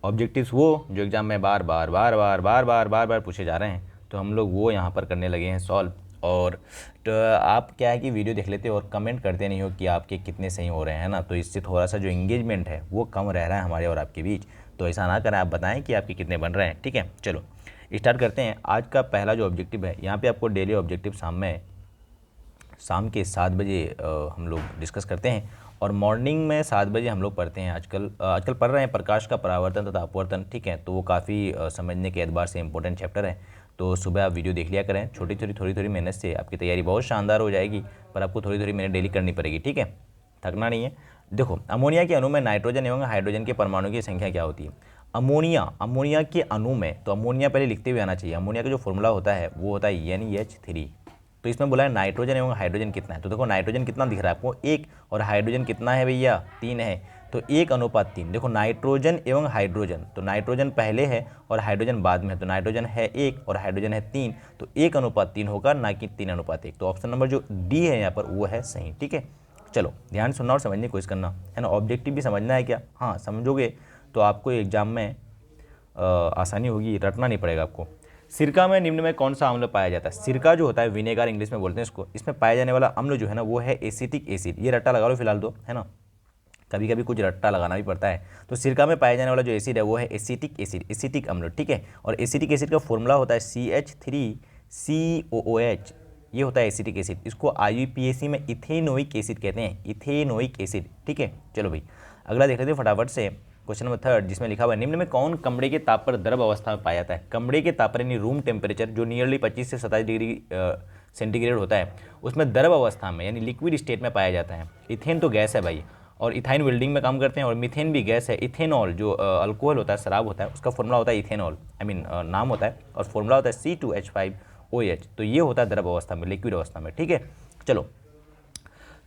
Objectives वो जो exam में बार बार बार बार बार बार बार बार पूछे जा रहे हैं, तो हम लोग वो यहाँ पर करने लगे हैं सॉल्व। और तो आप क्या है कि वीडियो देख लेते हो और कमेंट करते नहीं हो कि आपके कितने सही हो रहे हैं ना, तो इससे थोड़ा सा जो इंगेजमेंट है वो कम रह रहा है हमारे और आपके बीच। तो ऐसा ना करें, आप बताएं कि आपके कितने बन रहे हैं। ठीक है, चलो स्टार्ट करते हैं। आज का पहला जो ऑब्जेक्टिव है, यहाँ पे आपको डेली ऑब्जेक्टिव शाम के 7 बजे हम लोग डिस्कस करते हैं, और मॉर्निंग में 7 बजे हम लोग पढ़ते हैं। आजकल पढ़ रहे हैं प्रकाश का परावर्तन तथा अपवर्तन। ठीक है, तो वो काफ़ी समझने के एतबार से इंपॉर्टेंट चैप्टर है। तो सुबह आप वीडियो देख लिया करें, थोड़ी मेहनत से आपकी तैयारी बहुत शानदार हो जाएगी, पर आपको थोड़ी मेहनत डेली करनी पड़ेगी। ठीक है, थकना नहीं है। देखो, अमोनिया के अणु में नाइट्रोजन एवं हाइड्रोजन के परमाणु की संख्या क्या होती है? अमोनिया के अणु में, तो अमोनिया पहले लिखते हुए आना चाहिए। अमोनिया का जो फॉर्मूला होता है वो होता है NH3। तो इसमें बोला है नाइट्रोजन एवं हाइड्रोजन कितना है, तो देखो नाइट्रोजन कितना दिख रहा है आपको 1, और हाइड्रोजन कितना है भैया 3 है, तो 1:3। देखो नाइट्रोजन एवं हाइड्रोजन, तो नाइट्रोजन पहले है और हाइड्रोजन बाद में है, तो नाइट्रोजन है 1 और हाइड्रोजन है 3, तो 1:3 होगा, ना कि 3:1। तो ऑप्शन नंबर जो डी है यहाँ पर वो है सही। ठीक है, चलो ध्यान सुनना और समझने की कोशिश करना है ना। ऑब्जेक्टिव भी समझना है क्या? हाँ, समझोगे तो आपको एग्जाम में आसानी होगी, रटना नहीं पड़ेगा आपको। सिरका में निम्न में कौन सा अम्ल पाया जाता है? सिरका जो होता है विनेगर इंग्लिश में बोलते हैं इसको, इसमें पाया जाने वाला अम्ल जो है ना वो है एसिटिक एसिड। ये रट्टा लगा लो फिलहाल तो, है ना, कभी कभी कुछ रट्टा लगाना भी पड़ता है। तो सिरका में पाया जाने वाला जो एसिड है वो है एसिटिक एसिड, एसिटिक अम्ल। ठीक है, और एसिटिक एसिड का फॉर्मूला होता है CH3COOH। ये होता है एसिटिक एसिड। इसको IUPAC में इथेनोइक एसिड कहते हैं, इथेनोइक एसिड। ठीक है, चलो भाई अगला देख लेते हैं फटाफट से। क्वेश्चन नंबर 3 जिसमें लिखा हुआ है निम्न में कौन कमरे के ताप पर द्रव अवस्था में पाया जाता है? कमरे के ताप पर यानी रूम टेम्परेचर जो नियरली 25 से 27 डिग्री सेंटीग्रेड होता है, उसमें द्रव अवस्था में यानी लिक्विड स्टेट में पाया जाता है। इथेन तो गैस है भाई, और इथाइन वेल्डिंग में काम करते हैं, और मीथेन भी गैस है। इथेनॉल जो अल्कोहल होता है, शराब होता है, उसका फॉर्मूला होता है इथेनॉल, नाम होता है, और फॉर्मूला होता है C2H5OH। तो ये होता है द्रव अवस्था में, लिक्विड अवस्था में। ठीक है, चलो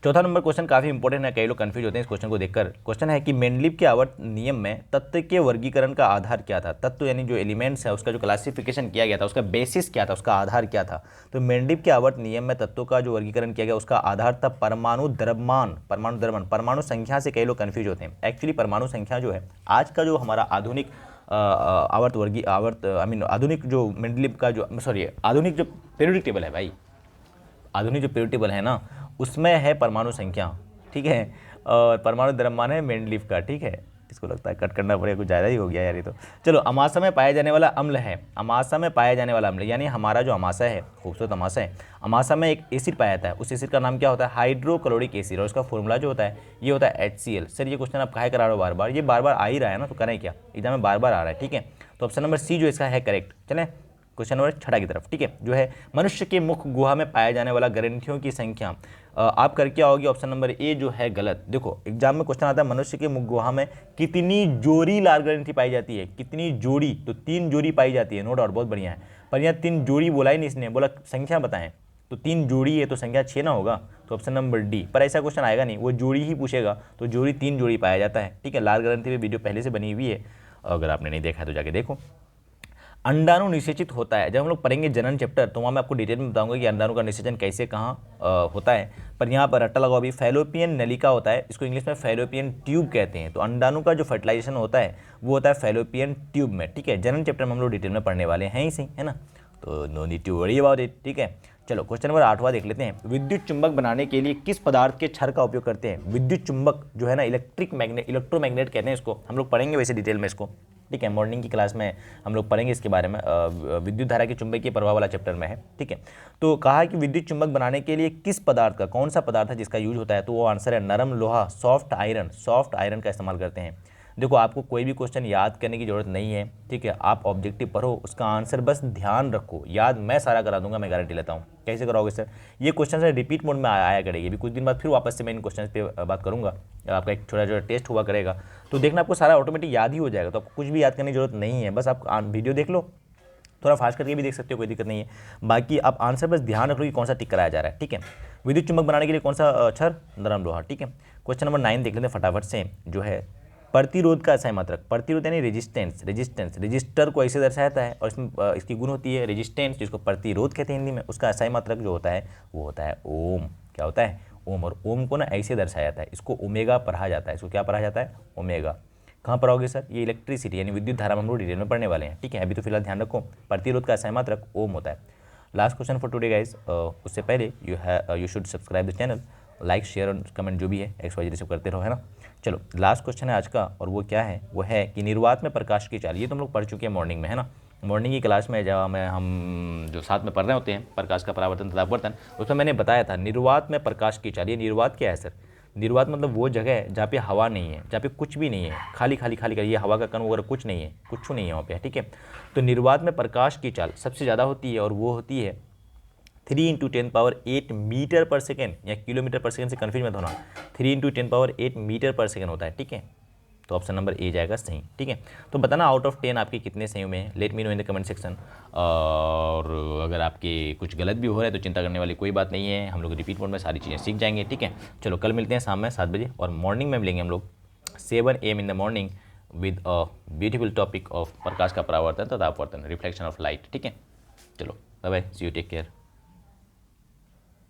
चौथा नंबर क्वेश्चन काफ़ी इंपॉर्टेंट है, कई लोग कंफ्यूज होते हैं इस क्वेश्चन को देखकर। क्वेश्चन है कि मेंडलीव के आवर्त नियम में तत्व के वर्गीकरण का आधार क्या था? तत्व यानी जो एलिमेंट्स है उसका जो क्लासिफिकेशन किया गया था, उसका बेसिस क्या था, उसका आधार क्या था? तो मेंडलीव के आवर्त नियम में तत्वों का जो वर्गीकरण किया गया उसका आधार था परमाणु द्रव्यमान। परमाणु संख्या से कई लोग कंफ्यूज होते हैं। एक्चुअली परमाणु संख्या जो है आज का जो हमारा आधुनिक आधुनिक जो मेंडलीव का जो आधुनिक जो पीरियोडिक टेबल है भाई, आधुनिक जो पीरियोडिक टेबल है ना उसमें है परमाणु संख्या। ठीक है, और परमाणु द्रव्यमान है मेंडलीव का। ठीक है, इसको लगता है कट करना पड़ेगा, कुछ ज़्यादा ही हो गया यार ये तो। चलो, अमाशा में पाया जाने वाला अम्ल है, अमाशा में पाया जाने वाला अम्ल यानी हमारा जो अमाशा है, खूबसूरत अमाशा है, अमाशा में एक एसिड पाया जाता है। उस एसिड का नाम क्या होता है? हाइड्रोक्लोरिक एसिड, और उसका फॉर्मूला जो होता है ये होता है HCl। सर ये क्वेश्चन आप काहे करा रहे हो बार बार? ये बार बार आ ही रहा है ना, तो करें क्या, एग्जाम में बार बार आ रहा है। ठीक है, तो ऑप्शन नंबर C जो इसका है करेक्ट। चलें क्वेश्चन नंबर 6 की तरफ। ठीक है, जो है मनुष्य के मुख गुहा में पाया जाने वाला ग्रंथियों की संख्या आप करके आओगे। ऑप्शन नंबर A जो है गलत। देखो एग्जाम में क्वेश्चन आता है मनुष्य के मुख गुहा में कितनी जोड़ी लाल ग्रंथि पाई जाती है? कितनी जोड़ी? तो 3 जोड़ी पाई जाती है, नो डाउट, बहुत बढ़िया है। पर यहाँ 3 जोड़ी बोला ही नहीं इसने, बोला संख्या बताएं, तो 3 जोड़ी है तो संख्या 6 ना होगा, तो ऑप्शन नंबर D। पर ऐसा क्वेश्चन आएगा नहीं, वो जोड़ी ही पूछेगा, तो जोड़ी 3 जोड़ी पाया जाता है। ठीक है, लाल ग्रंथि पे वीडियो पहले से बनी हुई है, अगर आपने नहीं देखा है तो जाके देखो। अंडाणु निषेचित होता है, जब हम लोग पढ़ेंगे जनन चैप्टर तो वहाँ मैं आपको डिटेल में बताऊंगा कि अंडाणु का निषेचन कैसे कहाँ होता है। पर यहाँ पर रट्टा लगाओ अभी, फैलोपियन नलिका होता है, इसको इंग्लिश में फैलोपियन ट्यूब कहते हैं। तो अंडाणु का जो फर्टिलाइजेशन होता है वो होता है फैलोपियन ट्यूब में। ठीक है, जनन चैप्टर में हम लोग डिटेल में पढ़ने वाले हैं ही सही, है ना, तो no need to worry about it. ठीक है, चलो क्वेश्चन नंबर 8वां देख लेते हैं। विद्युत चुंबक बनाने के लिए किस पदार्थ के क्षर का उपयोग करते हैं? विद्युत चुंबक जो है ना, इलेक्ट्रोमैग्नेट कहते हैं इसको, हम लोग पढ़ेंगे वैसे डिटेल में इसको। ठीक है, मॉर्निंग की क्लास में हम लोग पढ़ेंगे इसके बारे में, विद्युत धारा के चुंबकीय प्रभाव वाला चैप्टर में है। ठीक है, तो कहा है कि विद्युत चुंबक बनाने के लिए किस पदार्थ का, कौन सा पदार्थ है जिसका यूज होता है? तो वो आंसर है नरम लोहा, सॉफ्ट आयरन का इस्तेमाल करते हैं। देखो आपको कोई भी क्वेश्चन याद करने की जरूरत नहीं है। ठीक है, आप ऑब्जेक्टिव पढ़ो, उसका आंसर बस ध्यान रखो, याद मैं सारा करा दूंगा, मैं गारंटी लेता हूँ। कैसे कराओगे सर? ये क्वेश्चन से रिपीट मोड में आया करेगी, अभी कुछ दिन बाद फिर वापस से मैं इन क्वेश्चन पे बात करूंगा, आपका एक छोटा छोटा टेस्ट हुआ करेगा, तो देखना आपको सारा ऑटोमेटिक याद ही हो जाएगा। तो आपको कुछ भी याद करने की जरूरत नहीं है, बस आप वीडियो देख लो, थोड़ा फास्ट करके भी देख सकते हो, कोई दिक्कत नहीं है। बाकी आप आंसर बस ध्यान रख लो कि कौन सा टिक कराया जा रहा है। ठीक है, विद्युत चुंबक बनाने के लिए कौन सा अक्षर? नरम लोहा। ठीक है, क्वेश्चन नंबर 9 देख लेते हैं फटाफट से, जो है प्रतिरोध का सही मात्रक। प्रतिरोध यानी रेजिस्टेंस, रजिस्टर को ऐसे दर्शाता है, और इसमें इसकी गुण होती है रेजिस्टेंस, जिसको प्रतिरोध कहते हैं हिंदी में। उसका सही मात्रक जो होता है वो होता है ओम। क्या होता है? ओम। और ओम को ना ऐसे दर्शाया जाता है, इसको ओमेगा पढ़ा जाता है। इसको क्या पढ़ा जाता है? ओमेगा। कहाँ पर आओगे सर, ये इलेक्ट्रिसिटी यानी विद्युत धारा में हम लोग डिटेल में पढ़ने वाले हैं, ठीक है। अभी तो फिलहाल ध्यान रखो, प्रतिरोध का SI मात्रक ओम होता है। Last question for today guys, उससे पहले you should subscribe the channel, like share और कमेंट जो भी है XYZ सब करते रहो, है ना। चलो लास्ट क्वेश्चन है आज का, और वो क्या है, वो है कि निर्वात में प्रकाश की चाल। ये तो हम लोग पढ़ चुके हैं मॉर्निंग में, है ना। मॉर्निंग की क्लास में जब हम जो साथ में पढ़ रहे होते हैं प्रकाश का परावर्तन तथा अपवर्तन, उसमें मैंने बताया था निर्वात में प्रकाश की चाल। ये निर्वात क्या है सर, निर्वात मतलब वो जगह है जहाँ पे हवा नहीं है, जहाँ पे कुछ भी नहीं है, खाली खाली खाली खाली, ये हवा का कण वगैरह कुछ नहीं है, कुछ नहीं है वहाँ पे, ठीक है। तो निर्वात में प्रकाश की चाल सबसे ज़्यादा होती है, और वो होती है 3 × 10⁸ मीटर पर सेकेंड, या किलोमीटर पर सेकेंड से कन्फ्यूज मत होना, 3 × 10⁸ मीटर पर सेकेंड होता है, ठीक है। तो ऑप्शन नंबर ए जाएगा सही, ठीक है। तो बताना आउट ऑफ 10 आपके कितने सही में हैं, let me know in the comment section. और अगर आपके कुछ गलत भी हो रहा है तो चिंता करने वाली कोई बात नहीं है, हम लोग रिपीट मोड में सारी चीज़ें सीख जाएंगे, ठीक है। चलो कल मिलते हैं शाम में 7 बजे, और मॉर्निंग में मिलेंगे हम लोग 7 AM in the morning with a beautiful topic of प्रकाश का परावर्तन तथा अपवर्तन, रिफ्लेक्शन ऑफ लाइट, ठीक है। चलो bye bye, see you, take care.